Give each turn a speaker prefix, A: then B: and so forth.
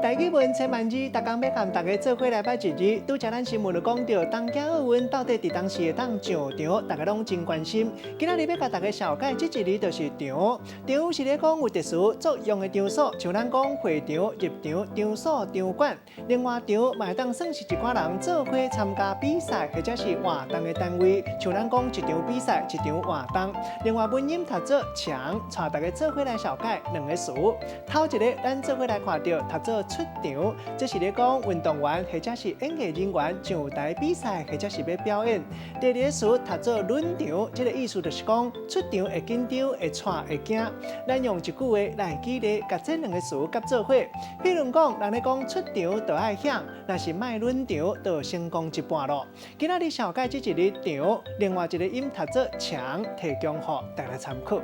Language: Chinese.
A: 台语文千万字，逐工要和大家做伙来拜一日。拄则咱新闻就讲到，东京奥运到底伫当时会当上场，大家拢真关心。今仔日要甲大家小解，这一日就是场。场是咧讲有特殊作用的场所，像咱讲会场、入场、场所、场馆。另外，场嘛会当算是一寡人做伙参加比赛，或者是活动的单位，像咱讲一场比赛、一场活动。另外，文音读做墙，带大家做伙来小解两个词。头一个，咱做伙来看到读做出场，这是咧讲运动员或者是演艺人员上台比赛，或者是要表演。第二个词读做轮场，这个意思就是讲出场会紧张，会喘，会惊。咱用一句话来举例，甲这两个词夹做伙。比如讲，人咧讲出场就爱响，若是卖轮场，就成功一半咯。今仔日小解这一日场，另外一个音读做墙，提供予大家参考。